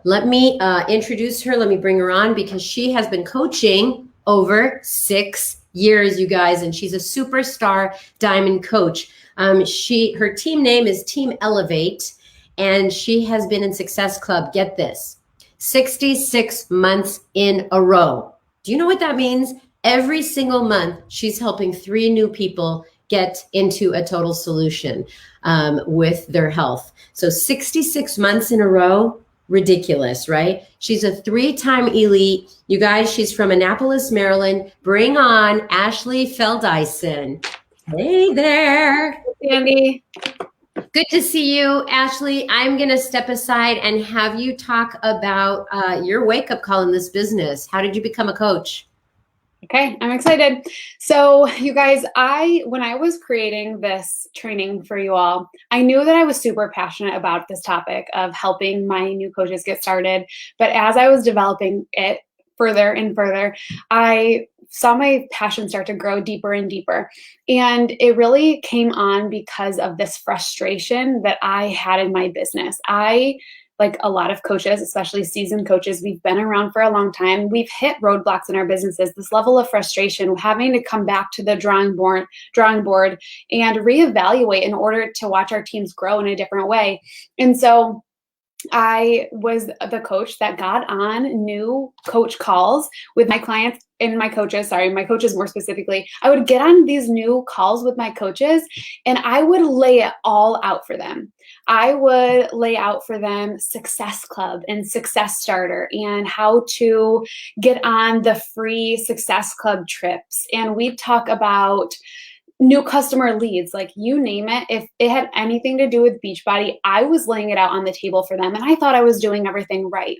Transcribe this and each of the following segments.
Let me introduce her. Let me bring her on because she has been coaching over 6 years, you guys, and she's a superstar Diamond Coach. Her team name is Team Elevate, and she has been in Success Club, get this, 66 months in a row. Do you know what that means? Every single month, she's helping 3 new people get into a total solution with their health. So 66 months in a row, ridiculous, right? She's a 3-time elite. You guys, she's from Annapolis, Maryland. Bring on Ashley Feldeisen. Hey there. Andy. Good to see you, Ashley. I'm going to step aside and have you talk about your wake-up call in this business. How did you become a coach? Okay, I'm excited. So you guys, when I was creating this training for you all, I knew that I was super passionate about this topic of helping my new coaches get started. But as I was developing it further and further, I saw my passion start to grow deeper and deeper. And it really came on because of this frustration that I had in my business. Like a lot of coaches, especially seasoned coaches, we've been around for a long time. We've hit roadblocks in our businesses, this level of frustration, having to come back to the drawing board and reevaluate in order to watch our teams grow in a different way. And so I was the coach that got on new coach calls with my clients and my coaches more specifically. I would get on these new calls with my coaches and I would lay it all out for them. I would lay out for them Success Club and Success Starter and how to get on the free Success Club trips. And we'd talk about new customer leads, like you name it. If it had anything to do with Beachbody, I was laying it out on the table for them. And I thought I was doing everything right.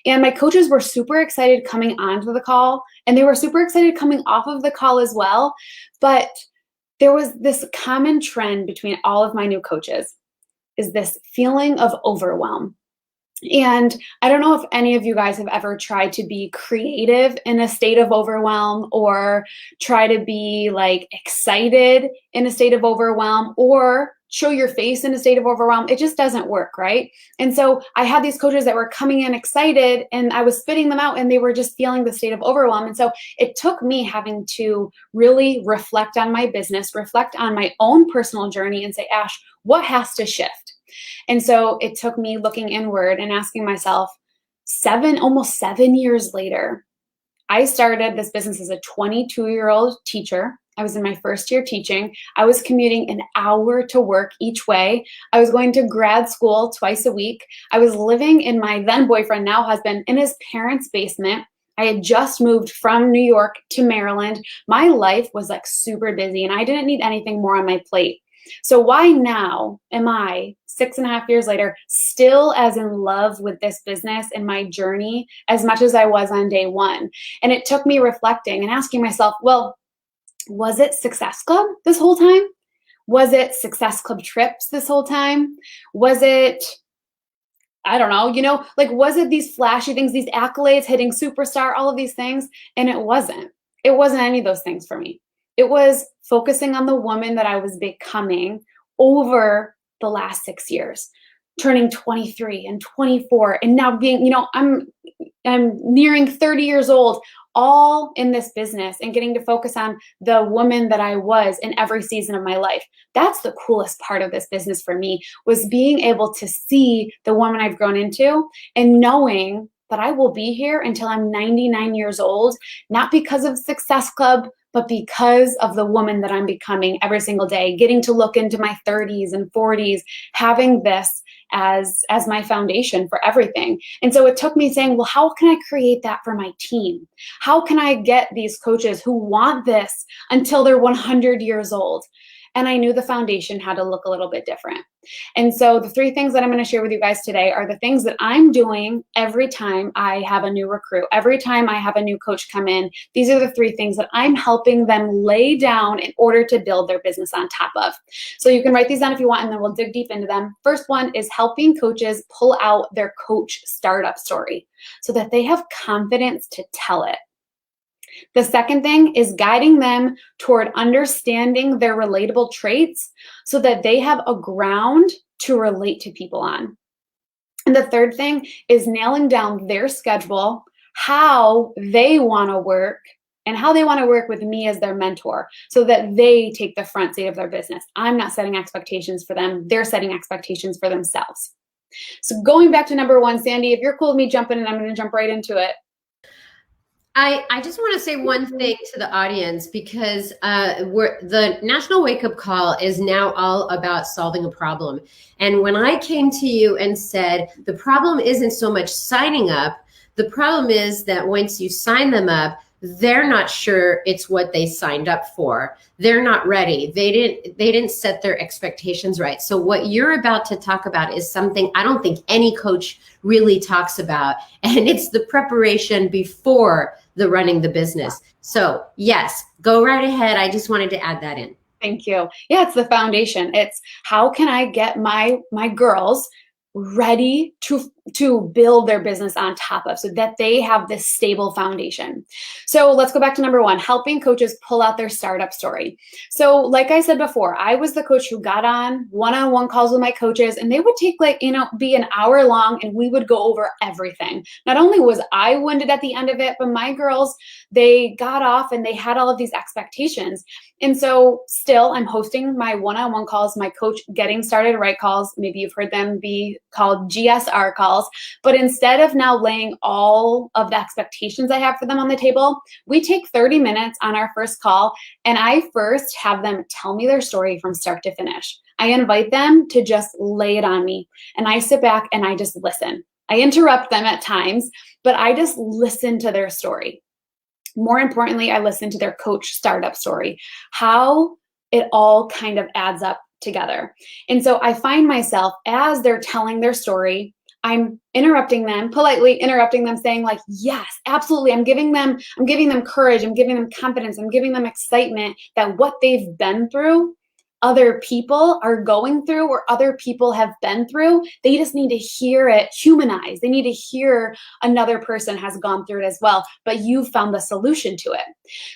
And my coaches were super excited coming onto the call, and they were super excited coming off of the call as well. But there was this common trend between all of my new coaches is this feeling of overwhelm. And I don't know if any of you guys have ever tried to be creative in a state of overwhelm, or try to be like excited in a state of overwhelm, or show your face in a state of overwhelm. It just doesn't work, right? And so I had these coaches that were coming in excited and I was spitting them out and they were just feeling the state of overwhelm. And so it took me having to really reflect on my business, reflect on my own personal journey and say, Ash, what has to shift? And so it took me looking inward and asking myself, almost 7 years later, I started this business as a 22-year-old teacher. I was in my first year teaching. I was commuting an hour to work each way. I was going to grad school twice a week. I was living in my then boyfriend, now husband, in his parents' basement. I had just moved from New York to Maryland. My life was like super busy and I didn't need anything more on my plate. So why now am I 6.5 years later still as in love with this business and my journey as much as I was on day one? And it took me reflecting and asking myself, well, was it Success Club this whole time? Was it Success Club trips this whole time? Was it, I don't know, was it these flashy things, these accolades, hitting superstar, all of these things? And it wasn't. It wasn't any of those things for me. It was focusing on the woman that I was becoming over the last 6 years, turning 23 and 24, and now being, I'm nearing 30 years old, all in this business and getting to focus on the woman that I was in every season of my life. That's the coolest part of this business for me, was being able to see the woman I've grown into and knowing that I will be here until I'm 99 years old, not because of Success Club, but because of the woman that I'm becoming every single day, getting to look into my 30s and 40s, having this as my foundation for everything. And so it took me saying, well, how can I create that for my team? How can I get these coaches who want this until they're 100 years old? And I knew the foundation had to look a little bit different. And so the 3 things that I'm going to share with you guys today are the things that I'm doing every time I have a new recruit, every time I have a new coach come in. These are the 3 things that I'm helping them lay down in order to build their business on top of. So you can write these down if you want, and then we'll dig deep into them. First one is helping coaches pull out their coach startup story so that they have confidence to tell it. The second thing is guiding them toward understanding their relatable traits so that they have a ground to relate to people on. And the third thing is nailing down their schedule, how they want to work, and how they want to work with me as their mentor so that they take the front seat of their business. I'm not setting expectations for them. They're setting expectations for themselves. So going back to number one, Sandy, if you're cool with me jumping in, I'm going to jump right into it. I just want to say one thing to the audience, because the National Wake Up Call is now all about solving a problem. And when I came to you and said, the problem isn't so much signing up, the problem is that once you sign them up, they're not sure it's what they signed up for. They're not ready. They didn't set their expectations right. So what you're about to talk about is something I don't think any coach really talks about. And it's the preparation before the running the business. So yes, go right ahead. I just wanted to add that in. Thank you. Yeah, it's the foundation. It's how can I get my girls ready to build their business on top of, so that they have this stable foundation. So let's go back to number one, helping coaches pull out their startup story. So like I said before, I was the coach who got on one-on-one calls with my coaches, and they would take be an hour long, and we would go over everything. Not only was I winded at the end of it, but my girls, they got off and they had all of these expectations. And so still I'm hosting my one-on-one calls, my coach getting started right calls. Maybe you've heard them be called GSR calls. But instead of now laying all of the expectations I have for them on the table, we take 30 minutes on our first call, and I first have them tell me their story from start to finish. I invite them to just lay it on me, and I sit back and I just listen. I interrupt them at times, but I just listen to their story. More importantly, I listen to their coach startup story, how it all kind of adds up together. And so I find myself, as they're telling their story, I'm interrupting them, politely interrupting them, saying like, yes, absolutely. I'm giving them courage. I'm giving them confidence. I'm giving them excitement that what they've been through, other people are going through, or other people have been through. They just need to hear it humanized. They need to hear another person has gone through it as well, but you've found the solution to it.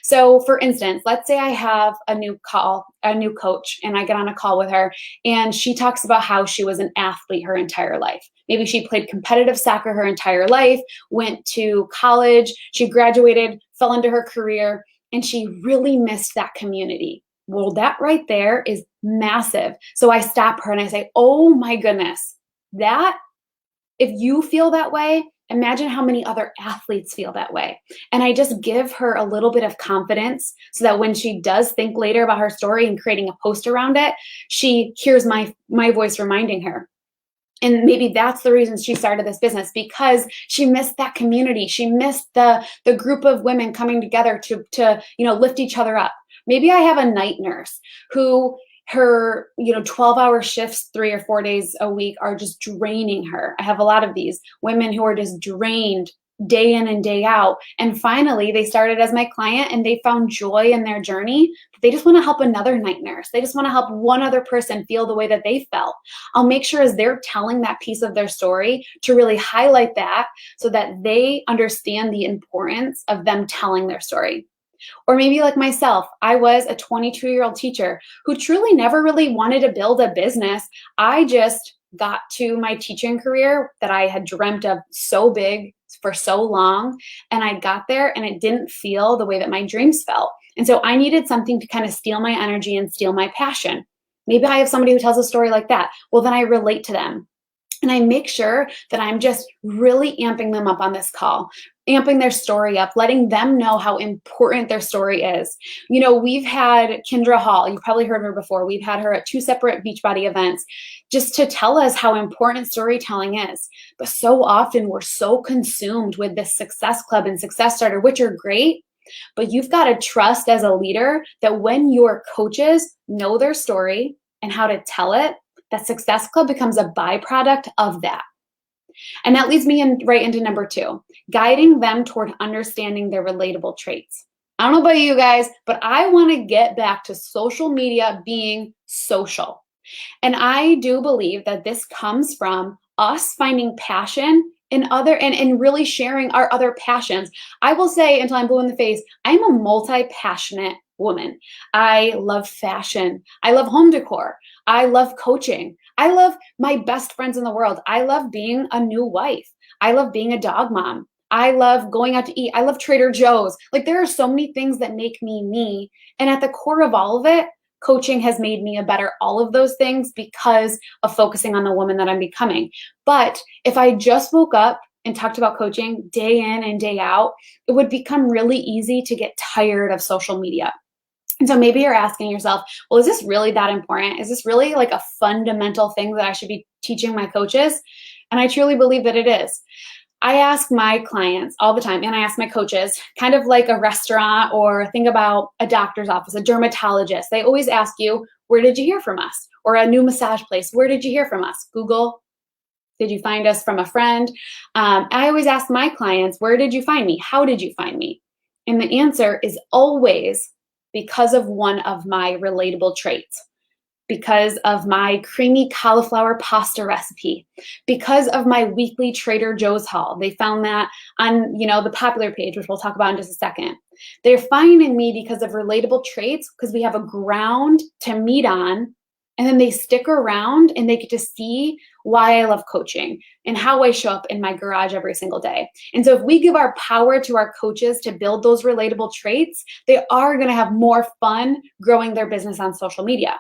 So for instance, let's say I have a new coach, and I get on a call with her, and she talks about how she was an athlete her entire life. Maybe she played competitive soccer her entire life, went to college, she graduated, fell into her career, and she really missed that community. Well, that right there is massive. So I stop her and I say, oh my goodness, if you feel that way, imagine how many other athletes feel that way. And I just give her a little bit of confidence so that when she does think later about her story and creating a post around it, she hears my voice reminding her. And maybe that's the reason she started this business, because she missed that community. She missed the group of women coming together to lift each other up. Maybe I have a night nurse who her 12-hour shifts 3 or 4 days a week are just draining her. I have a lot of these women who are just drained day in and day out. And finally, they started as my client, and they found joy in their journey. They just want to help another night nurse. They just want to help one other person feel the way that they felt. I'll make sure as they're telling that piece of their story to really highlight that so that they understand the importance of them telling their story. Or maybe like myself, I was a 22-year-old teacher who truly never really wanted to build a business. I just got to my teaching career that I had dreamt of so big for so long, and I got there and it didn't feel the way that my dreams felt. And so I needed something to kind of steal my energy and steal my passion. Maybe I have somebody who tells a story like that. Well, then I relate to them. And I make sure that I'm just really amping them up on this call, amping their story up, letting them know how important their story is. We've had Kendra Hall, you've probably heard her before. We've had her at 2 separate Beachbody events just to tell us how important storytelling is. But so often we're so consumed with this Success Club and Success Starter, which are great. But you've got to trust as a leader that when your coaches know their story and how to tell it, that Success Club becomes a byproduct of that. And that leads me right into number 2, guiding them toward understanding their relatable traits. I don't know about you guys, but I want to get back to social media being social. And I do believe that this comes from us finding passion in and really sharing our other passions. I will say, until I'm blue in the face, I'm a multi-passionate woman. I love fashion. I love home decor. I love coaching. I love my best friends in the world. I love being a new wife. I love being a dog mom. I love going out to eat. I love Trader Joe's. Like, there are so many things that make me me. And at the core of all of it, coaching has made me a better all of those things because of focusing on the woman that I'm becoming. But if I just woke up and talked about coaching day in and day out, it would become really easy to get tired of social media. And so maybe you're asking yourself, well, is this really that important? Is this really like a fundamental thing that I should be teaching my coaches? And I truly believe that it is. I ask my clients all the time, and I ask my coaches, kind of like a restaurant, or think about a doctor's office, a dermatologist. They always ask you, where did you hear from us? Or a new massage place, where did you hear from us? Google. Did you find us from a friend? I always ask my clients, where did you find me? How did you find me? And the answer is always because of one of my relatable traits. Because of my creamy cauliflower pasta recipe, because of my weekly Trader Joe's haul. They found that on, the popular page, which we'll talk about in just a second. They're finding me because of relatable traits, because we have a ground to meet on, and then they stick around and they get to see why I love coaching and how I show up in my garage every single day. And so if we give our power to our coaches to build those relatable traits, they are going to have more fun growing their business on social media.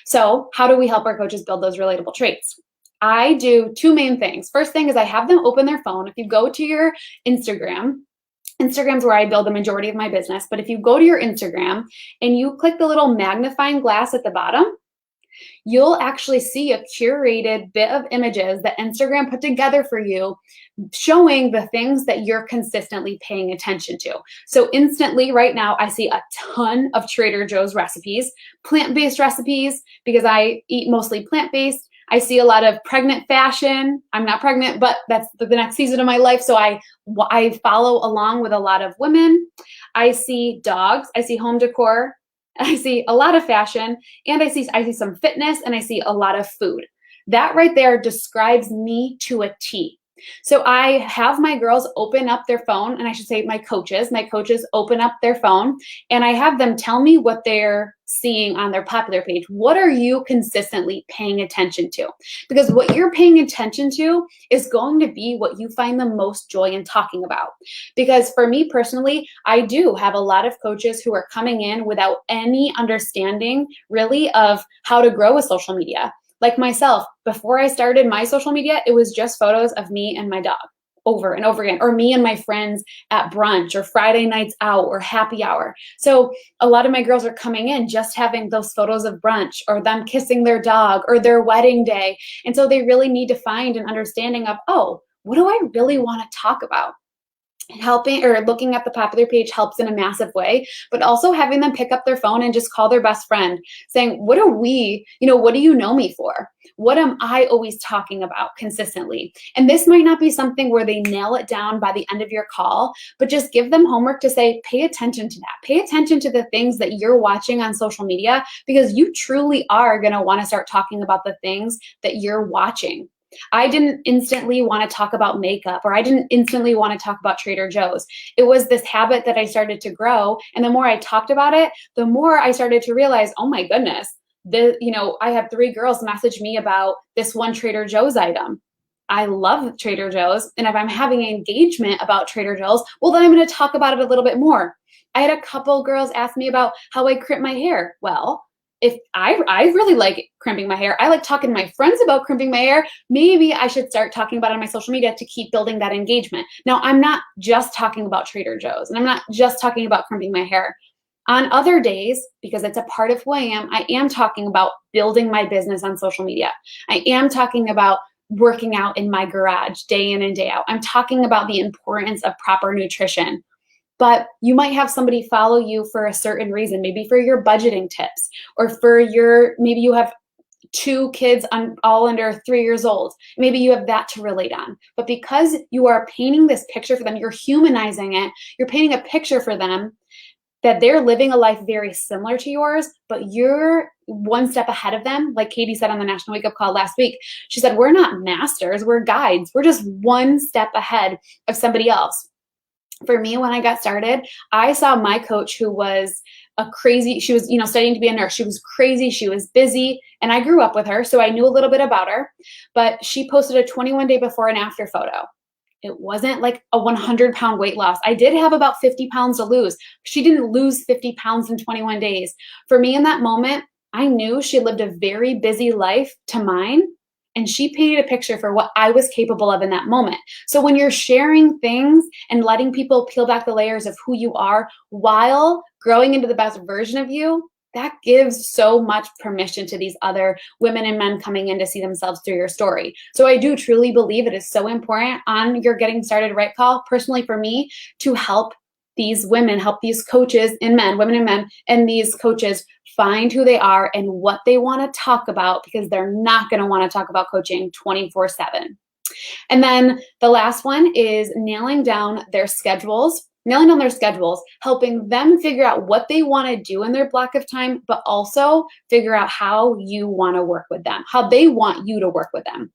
So how do we help our coaches build those relatable traits? I do two main things. First thing is I have them open their phone. If you go to your Instagram's where I build the majority of my business, but if you go to your Instagram and you click the little magnifying glass at the bottom, you'll actually see a curated bit of images that Instagram put together for you, showing the things that you're consistently paying attention to. So instantly right now, I see a ton of Trader Joe's recipes, plant-based recipes, because I eat mostly plant-based. I see a lot of pregnant fashion. I'm not pregnant, but that's the next season of my life. So I follow along with a lot of women. I see dogs. I see home decor. I see a lot of fashion, and I see some fitness, and I see a lot of food. That right there describes me to a T. So I have my girls open up their phone, and I should say my coaches open up their phone, and I have them tell me what they're seeing on their popular page. What are you consistently paying attention to? Because what you're paying attention to is going to be what you find the most joy in talking about. Because for me personally, I do have a lot of coaches who are coming in without any understanding really of how to grow with social media. Like myself, before I started my social media, it was just photos of me and my dog over and over again, or me and my friends at brunch or Friday nights out or happy hour. So a lot of my girls are coming in just having those photos of brunch or them kissing their dog or their wedding day. And so they really need to find an understanding of, oh, what do I really want to talk about? Helping or looking at the popular page helps in a massive way, but also having them pick up their phone and just call their best friend saying, what do you know me for? What am I always talking about consistently? And this might not be something where they nail it down by the end of your call, but just give them homework to say, pay attention to that. Pay attention to the things that you're watching on social media, because you truly are going to want to start talking about the things that you're watching. I didn't instantly want to talk about makeup, or I didn't instantly want to talk about Trader Joe's. It was this habit that I started to grow. And the more I talked about it, the more I started to realize, oh my goodness, I have 3 girls message me about this one Trader Joe's item. I love Trader Joe's. And if I'm having an engagement about Trader Joe's, well, then I'm going to talk about it a little bit more. I had a couple girls ask me about how I crimp my hair. Well, if I really like crimping my hair, I like talking to my friends about crimping my hair, maybe I should start talking about it on my social media to keep building that engagement. Now, I'm not just talking about Trader Joe's, and I'm not just talking about crimping my hair. On other days, because it's a part of who I am talking about building my business on social media. I am talking about working out in my garage day in and day out. I'm talking about the importance of proper nutrition. But you might have somebody follow you for a certain reason, maybe for your budgeting tips, or maybe you have 2 kids all under 3 years old. Maybe you have that to relate on. But because you are painting this picture for them, you're humanizing it, you're painting a picture for them that they're living a life very similar to yours, but you're one step ahead of them. Like Katie said on the National Wake Up Call last week, she said, we're not masters, we're guides. We're just one step ahead of somebody else. For me, when I got started, I saw my coach who was she was, studying to be a nurse. She was crazy. She was busy. And I grew up with her, so I knew a little bit about her. But she posted a 21-day before and after photo. It wasn't like a 100-pound weight loss. I did have about 50 pounds to lose. She didn't lose 50 pounds in 21 days. For me in that moment, I knew she lived a very busy life to mine, and she painted a picture for what I was capable of in that moment. So when you're sharing things and letting people peel back the layers of who you are while growing into the best version of you, that gives so much permission to these other women and men coming in to see themselves through your story. So I do truly believe it is so important on your getting started right call, personally for me, to help these women, help these coaches and men, women and men, and these coaches find who they are and what they want to talk about, because they're not going to want to talk about coaching 24/7. And then the last one is nailing down their schedules, helping them figure out what they want to do in their block of time, but also figure out how you want to work with them, how they want you to work with them.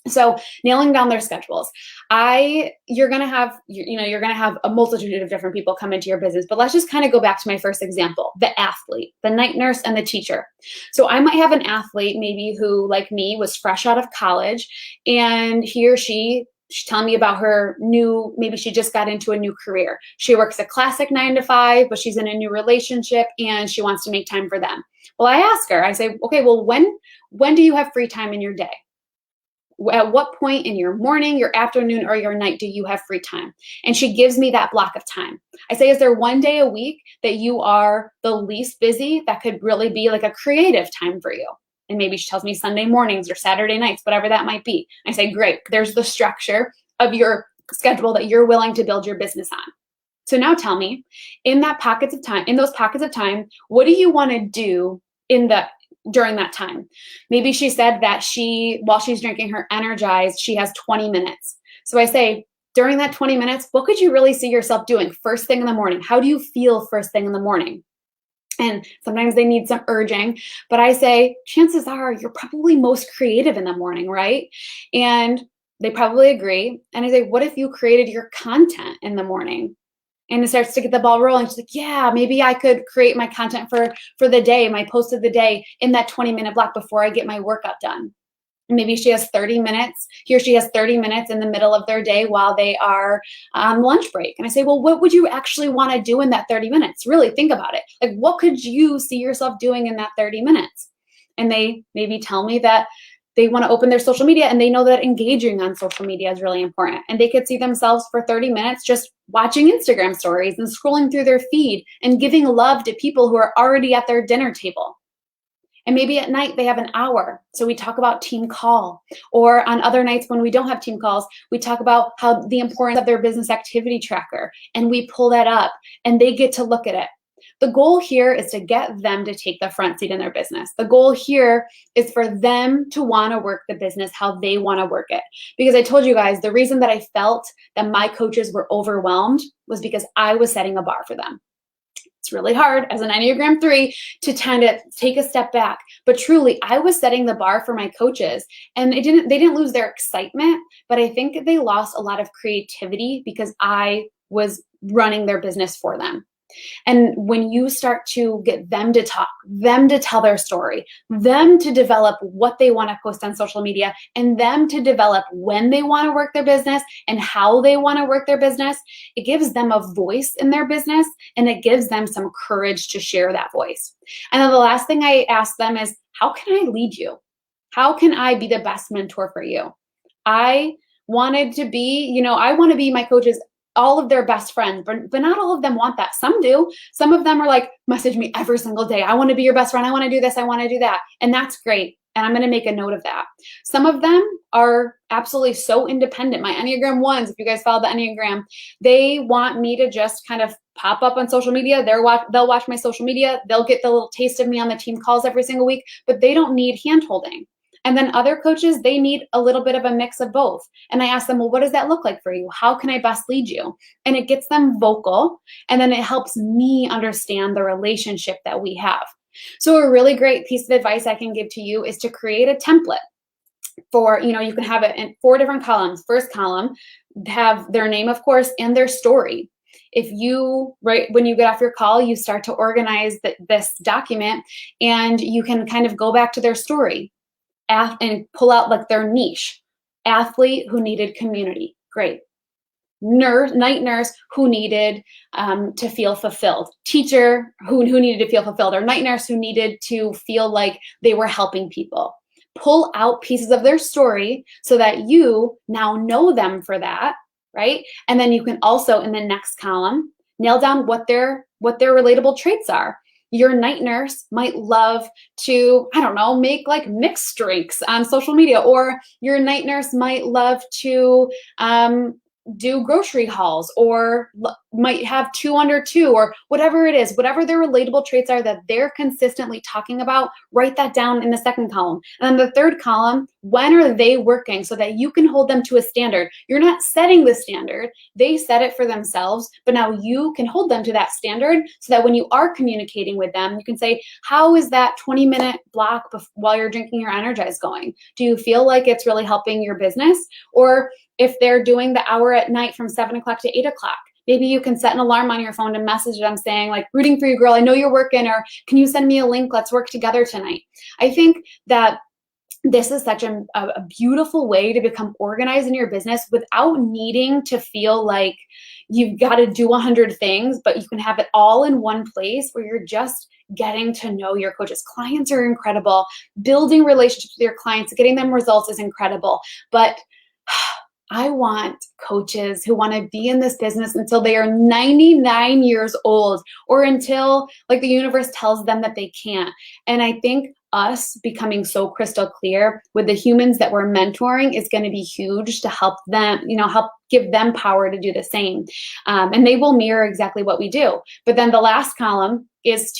So nailing down their schedules. You're going to have a multitude of different people come into your business, but let's just kind of go back to my first example, the athlete, the night nurse, and the teacher. So I might have an athlete maybe who, like me, was fresh out of college, and he or she's telling me about maybe she just got into a new career. She works a classic 9-to-5, but she's in a new relationship and she wants to make time for them. Well, I ask her, I say, okay, well, when do you have free time in your day? At what point in your morning, your afternoon, or your night do you have free time? And she gives me that block of time. I say, is there one day a week that you are the least busy that could really be like a creative time for you? And maybe she tells me Sunday mornings or Saturday nights, whatever that might be. I say, great, there's the structure of your schedule that you're willing to build your business on. So now tell me, in those pockets of time, what do you want to do during that time? Maybe she said that while she's drinking her Energized, she has 20 minutes. So I say, during that 20 minutes, what could you really see yourself doing first thing in the morning? How do you feel first thing in the morning? And sometimes they need some urging, but I say, chances are you're probably most creative in the morning, right? And they probably agree. And I say, what if you created your content in the morning? And it starts to get the ball rolling. She's like, yeah, maybe I could create my content for the day, my post of the day in that 20-minute block before I get my workout done. And maybe she has 30 minutes. He or she has 30 minutes in the middle of their day while they are on lunch break. And I say, well, what would you actually want to do in that 30 minutes? Really think about it. Like, what could you see yourself doing in that 30 minutes? And they maybe tell me that they want to open their social media and they know that engaging on social media is really important. And they could see themselves for 30 minutes just watching Instagram stories and scrolling through their feed and giving love to people who are already at their dinner table. And maybe at night they have an hour. So we talk about team call. Or on other nights when we don't have team calls, we talk about how the importance of their business activity tracker. And we pull that up and they get to look at it. The goal here is to get them to take the front seat in their business. The goal here is for them to want to work the business how they want to work it. Because I told you guys, the reason that I felt that my coaches were overwhelmed was because I was setting a bar for them. It's really hard as an Enneagram 3 to kind of take a step back. But truly, I was setting the bar for my coaches, and they didn't lose their excitement, but I think they lost a lot of creativity because I was running their business for them. And when you start to get them to talk, them to tell their story, them to develop what they want to post on social media, and them to develop when they want to work their business and how they want to work their business, it gives them a voice in their business and it gives them some courage to share that voice. And then the last thing I ask them is, how can I lead you? How can I be the best mentor for you? I want to be my coaches, all of their best friends, but not all of them want that. Some do. Some of them are like, message me every single day. I want to be your best friend. I want to do this. I want to do that. And that's great. And I'm going to make a note of that. Some of them are absolutely so independent. My Enneagram 1s, if you guys follow the Enneagram, they want me to just kind of pop up on social media. They'll watch my social media. They'll get the little taste of me on the team calls every single week, but they don't need hand-holding. And then other coaches, they need a little bit of a mix of both. And I ask them, well, what does that look like for you? How can I best lead you? And it gets them vocal. And then it helps me understand the relationship that we have. So a really great piece of advice I can give to you is to create a template for, you can have it in 4 different columns. First column, have their name, of course, and their story. If you, right when you get off your call, you start to organize this document, and you can kind of go back to their story and pull out like their niche. Athlete who needed community. Great. Night nurse who needed to feel fulfilled. Teacher who needed to feel fulfilled, or night nurse who needed to feel like they were helping people. Pull out pieces of their story so that you now know them for that, right? And then you can also, in the next column, nail down what their relatable traits are. Your night nurse might love to, I don't know, make like mixed drinks on social media, or your night nurse might love to do grocery hauls, or might have 2 under 2, or whatever it is, whatever their relatable traits are that they're consistently talking about, write that down in the second column. And then the third column, when are they working, so that you can hold them to a standard. You're not setting the standard, they set it for themselves, but now you can hold them to that standard, so that when you are communicating with them, you can say, how is that 20-minute block while you're drinking your Energize going? Do you feel like it's really helping your business? Or if they're doing the hour at night from 7 o'clock to 8 o'clock, maybe you can set an alarm on your phone to message them saying like, rooting for you, girl, I know you're working, or can you send me a link? Let's work together tonight. I think that this is such a beautiful way to become organized in your business without needing to feel like you've got to do 100 things, but you can have it all in one place where you're just getting to know your coaches. Clients are incredible. Building relationships with your clients, getting them results is incredible. But I want coaches who want to be in this business until they are 99 years old, or until like the universe tells them that they can't. And I think us becoming so crystal clear with the humans that we're mentoring is going to be huge to help them, help give them power to do the same. And they will mirror exactly what we do. But then the last column is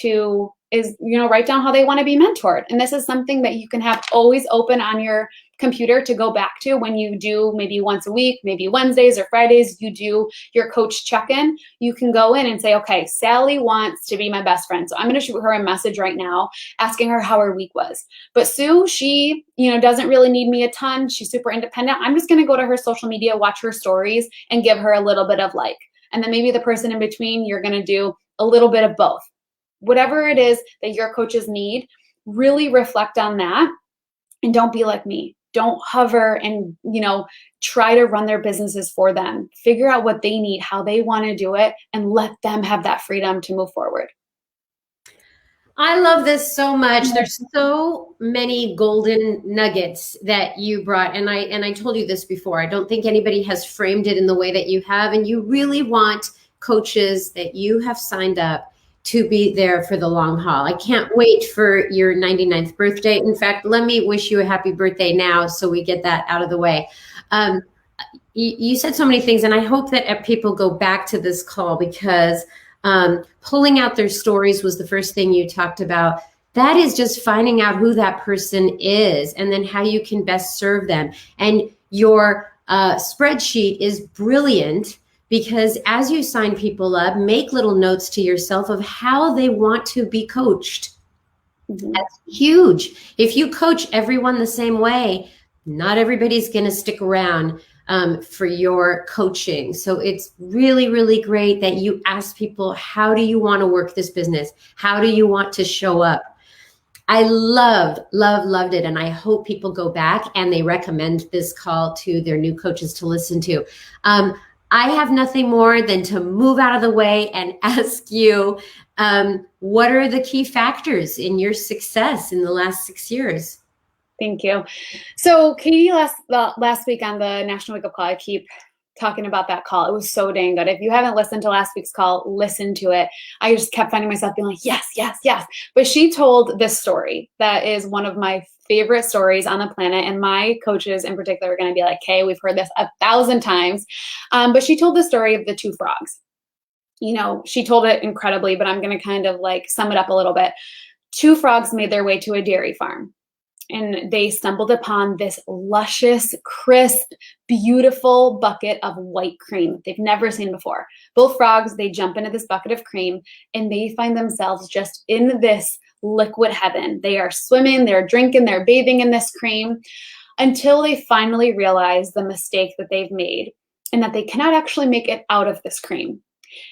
write down how they want to be mentored. And this is something that you can have always open on your computer to go back to when you do, maybe once a week, maybe Wednesdays or Fridays, you do your coach check-in. You can go in and say, okay, Sally wants to be my best friend, so I'm going to shoot her a message right now asking her how her week was. But Sue, she doesn't really need me a ton. She's super independent. I'm just going to go to her social media, watch her stories, and give her a little bit of like. And then maybe the person in between, you're going to do a little bit of both. Whatever it is that your coaches need, really reflect on that, and don't be like me. Don't hover and, try to run their businesses for them. Figure out what they need, how they want to do it, and let them have that freedom to move forward. I love this so much. There's so many golden nuggets that you brought. And I told you this before. I don't think anybody has framed it in the way that you have. And you really want coaches that you have signed up to be there for the long haul. I can't wait for your 99th birthday. In fact, let me wish you a happy birthday now so we get that out of the way. You said so many things, and I hope that people go back to this call, because pulling out their stories was the first thing you talked about. That is just finding out who that person is and then how you can best serve them. And your spreadsheet is brilliant, because as you sign people up, make little notes to yourself of how they want to be coached. Mm-hmm. That's huge. If you coach everyone the same way, not everybody's going to stick around for your coaching. So it's really, really great that you ask people, how do you want to work this business? How do you want to show up? I loved it. And I hope people go back and they recommend this call to their new coaches to listen to. I have nothing more than to move out of the way and ask you, what are the key factors in your success in the last 6 years? Thank you. So Katie, last week on the National Wake Up Call, I keep talking about that call. It was so dang good. If you haven't listened to last week's call, listen to it. I just kept finding myself being like, yes, yes, yes. But she told this story that is one of my favorite stories on the planet. And my coaches in particular are going to be like, hey, we've heard this 1,000 times. But she told the story of the two frogs. She told it incredibly, but I'm going to kind of like sum it up a little bit. Two frogs made their way to a dairy farm. And they stumbled upon this luscious, crisp, beautiful bucket of white cream that they've never seen before. Both frogs, they jump into this bucket of cream and they find themselves just in this liquid heaven. They are swimming, they're drinking, they're bathing in this cream until they finally realize the mistake that they've made and that they cannot actually make it out of this cream.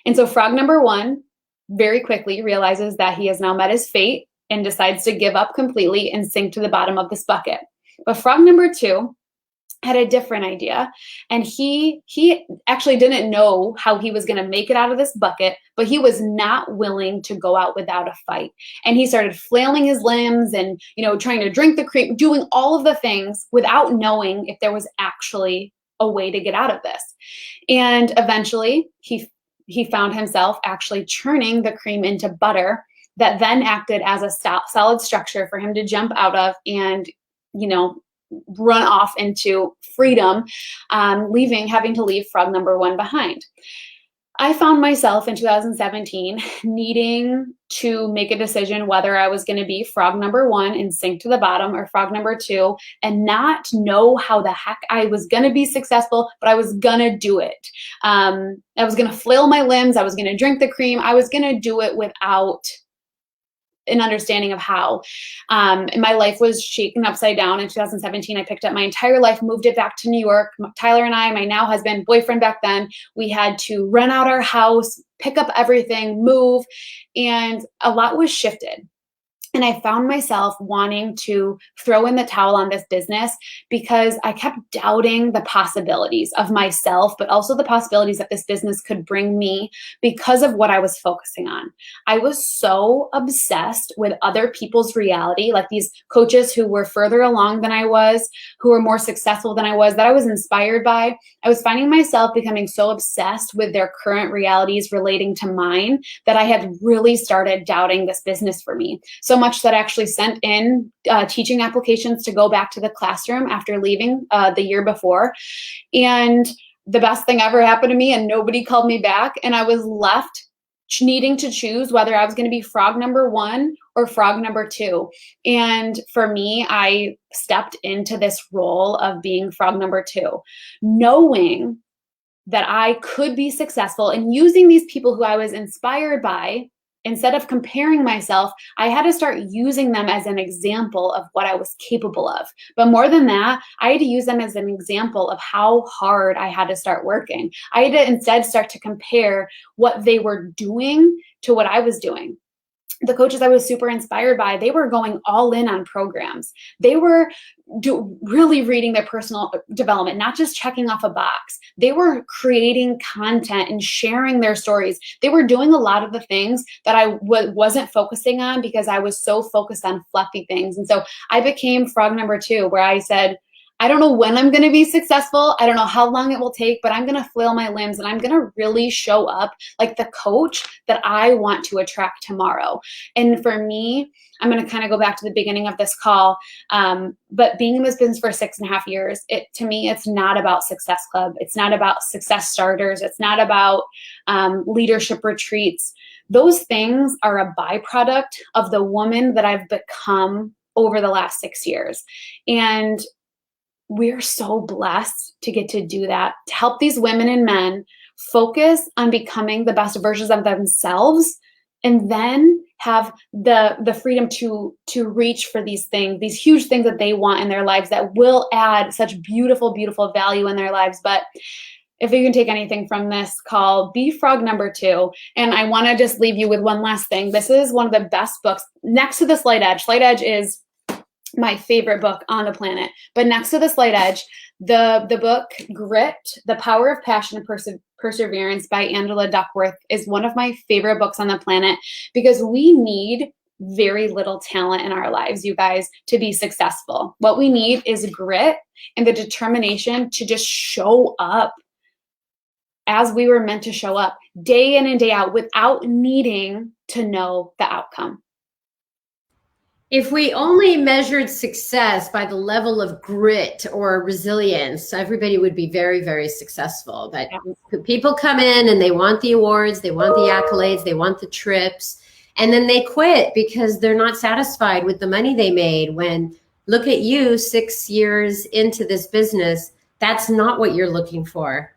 And so frog number one very quickly realizes that he has now met his fate and decides to give up completely and sink to the bottom of this bucket. But frog number two had a different idea, and he actually didn't know how he was going to make it out of this bucket, but he was not willing to go out without a fight. And he started flailing his limbs and, trying to drink the cream, doing all of the things without knowing if there was actually a way to get out of this. And eventually he found himself actually churning the cream into butter that then acted as a solid structure for him to jump out of and, run off into freedom, having to leave frog number one behind. I found myself in 2017 needing to make a decision whether I was going to be frog number one and sink to the bottom, or frog number two and not know how the heck I was going to be successful, but I was going to do it. I was going to flail my limbs. I was going to drink the cream. I was going to do it without an understanding of how. And my life was shaken upside down in 2017. I picked up my entire life, moved it back to New York. Tyler and I, my now husband, boyfriend back then, we had to rent out our house, pick up everything, move, and a lot was shifted. And I found myself wanting to throw in the towel on this business because I kept doubting the possibilities of myself, but also the possibilities that this business could bring me because of what I was focusing on. I was so obsessed with other people's reality, like these coaches who were further along than I was, who were more successful than I was, that I was inspired by. I was finding myself becoming so obsessed with their current realities relating to mine that I had really started doubting this business for me. So much that I actually sent in teaching applications to go back to the classroom after leaving the year before. And the best thing ever happened to me, and nobody called me back. And I was left needing to choose whether I was going to be frog number one or frog number two. And for me, I stepped into this role of being frog number two, knowing that I could be successful and using these people who I was inspired by. Instead of comparing myself, I had to start using them as an example of what I was capable of. But more than that, I had to use them as an example of how hard I had to start working. I had to instead start to compare what they were doing to what I was doing. The coaches I was super inspired by, they were going all in on programs. They were really reading their personal development, not just checking off a box. They were creating content and sharing their stories. They were doing a lot of the things that I wasn't focusing on because I was so focused on fluffy things. And so I became frog number two, where I said, I don't know when I'm going to be successful. I don't know how long it will take, but I'm going to flail my limbs and I'm going to really show up like the coach that I want to attract tomorrow. And for me, I'm going to kind of go back to the beginning of this call. But being in this business for 6.5 years, to me, it's not about Success Club. It's not about success starters. It's not about leadership retreats. Those things are a byproduct of the woman that I've become over the last 6 years. And we're so blessed to get to do that, to help these women and men focus on becoming the best versions of themselves, and then have the freedom to reach for these things, these huge things that they want in their lives that will add such beautiful, beautiful value in their lives. But if you can take anything from this call, be frog number two. And I want to just leave you with one last thing. This is one of the best books next to the Slight Edge. Slight Edge is my favorite book on the planet. But next to the Slight Edge, the book Grit, The Power of Passion and Perseverance by Angela Duckworth is one of my favorite books on the planet, because we need very little talent in our lives, you guys, to be successful. What we need is grit and the determination to just show up as we were meant to show up, day in and day out, without needing to know the outcome. If we only measured success by the level of grit or resilience, everybody would be very, very successful. But people come in and they want the awards, they want the accolades, they want the trips, and then they quit because they're not satisfied with the money they made. When, look at you 6 years into this business, that's not what you're looking for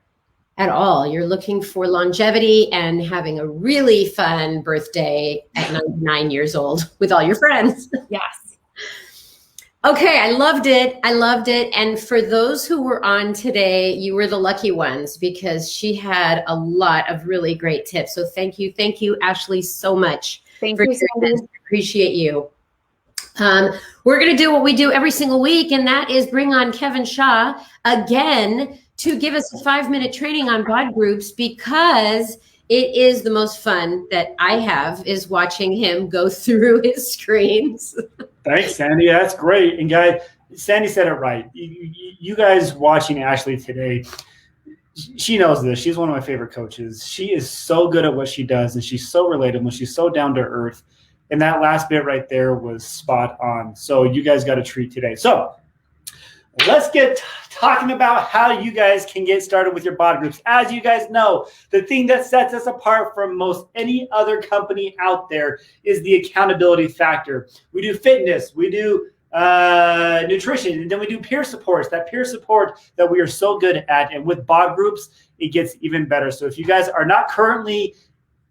at all. You're looking for longevity and having a really fun birthday at 99 years old with all your friends. Yes. Okay, I loved it. I loved it. And for those who were on today, you were the lucky ones because she had a lot of really great tips. So thank you, Ashley, so much Thank for you, doing this. Sandy. Appreciate you. We're going to do what we do every single week, and that is bring on Kevin Shaw again to give us a 5-minute training on bod groups, because it is the most fun that I have is watching him go through his screens. Thanks, Sandy. That's great. And guys, Sandy said it right. You guys watching Ashley today, she knows this. She's one of my favorite coaches. She is so good at what she does, and she's so relatable. She's so down to earth. And that last bit right there was spot on. So you guys got a treat today. So let's get talking about how you guys can get started with your bod groups. As you guys know, the thing that sets us apart from most any other company out there is the accountability factor. We do fitness, we do nutrition, and then we do peer supports. That peer support that we are so good at, and with bod groups, it gets even better. So if you guys are not currently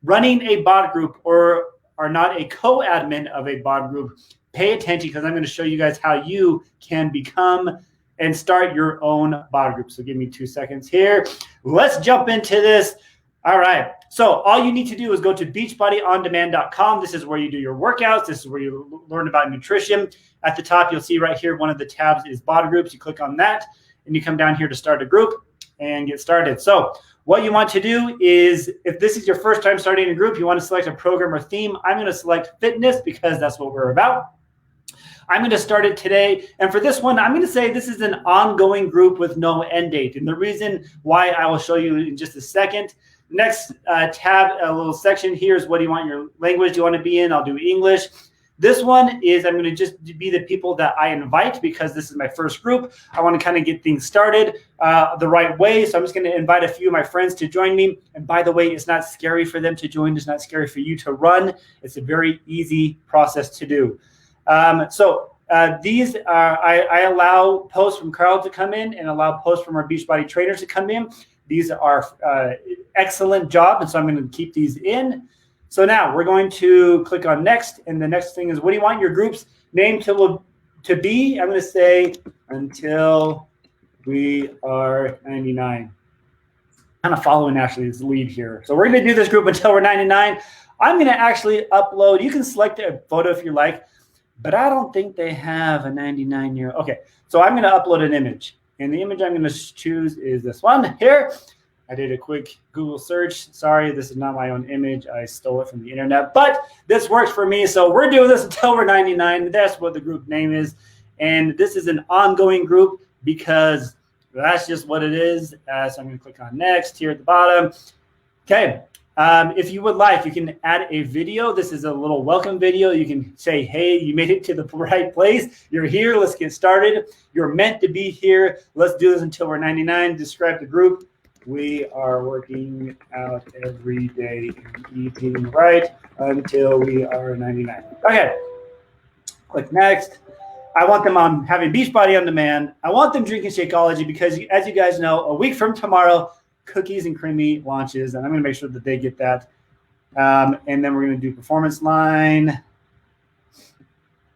running a bod group or are not a co-admin of a bod group, pay attention, because I'm going to show you guys how you can become and start your own bod group. So give me 2 seconds here. Let's jump into this. All right. So all you need to do is go to beachbodyondemand.com. This is where you do your workouts. This is where you learn about nutrition. At the top, you'll see right here, one of the tabs is bod groups. You click on that, and you come down here to start a group and get started. So what you want to do is, if this is your first time starting a group, you want to select a program or theme. I'm going to select fitness because that's what we're about. I'm going to start it today. And for this one, I'm going to say this is an ongoing group with no end date. And the reason why I will show you in just a second. Next tab, a little section here is what do you want your language you want to be in. I'll do English. This one is I'm going to just be the people that I invite because this is my first group. I want to kind of get things started the right way. So I'm just going to invite a few of my friends to join me. And by the way, it's not scary for them to join. It's not scary for you to run. It's a very easy process to do. These are, I allow posts from Carl to come in and allow posts from our Beachbody trainers to come in. These are excellent job. And so I'm going to keep these in. So now we're going to click on next. And the next thing is, what do you want your group's name to be? I'm going to say until we are 99. Kind of following Ashley's lead here. So we're going to do this group until we're 99. I'm going to actually upload. You can select a photo if you like, but I don't think they have a 99-year. Okay, so I'm going to upload an image. And the image I'm going to choose is this one here. I did a quick Google search. Sorry, this is not my own image. I stole it from the internet, but this works for me. So we're doing this until we're 99. That's what the group name is. And this is an ongoing group because that's just what it is. So I'm going to click on next here at the bottom. Okay. If you would like, you can add a video. This is a little welcome video. You can say, hey, you made it to the right place. You're here. Let's get started. You're meant to be here. Let's do this until we're 99. Describe the group. We are working out every day and eating right until we are 99. Okay. Click next. I want them on having Beachbody on Demand. I want them drinking Shakeology because, as you guys know, a week from tomorrow, Cookies and Creamy launches, and I'm going to make sure that they get that. And then we're going to do performance line.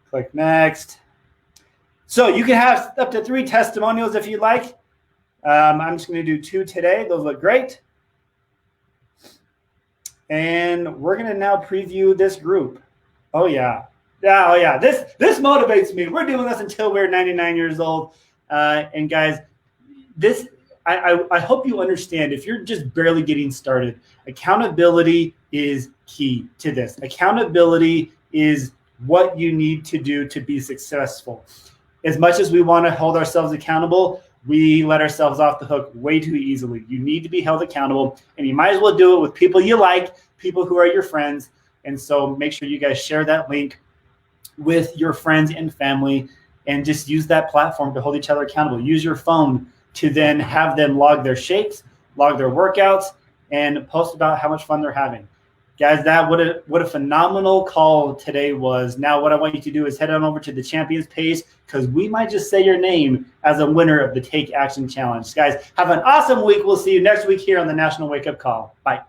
Click next. So you can have up to 3 testimonials if you like. I'm just going to do 2 today. Those look great. And we're going to now preview this group. Oh, yeah. Oh, yeah. This motivates me. We're doing this until we're 99 years old. And guys, this I hope you understand, if you're just barely getting started, accountability is key to this. Accountability is what you need to do to be successful. As much as we want to hold ourselves accountable, we let ourselves off the hook way too easily. You need to be held accountable, and you might as well do it with people you like, people who are your friends. And so make sure you guys share that link with your friends and family, and just use that platform to hold each other accountable. Use your phone to then have them log their shakes, log their workouts, and post about how much fun they're having. Guys, that what a phenomenal call today was. Now what I want you to do is head on over to the Champions page, because we might just say your name as a winner of the Take Action Challenge. Guys, have an awesome week. We'll see you next week here on the National Wake Up Call. Bye.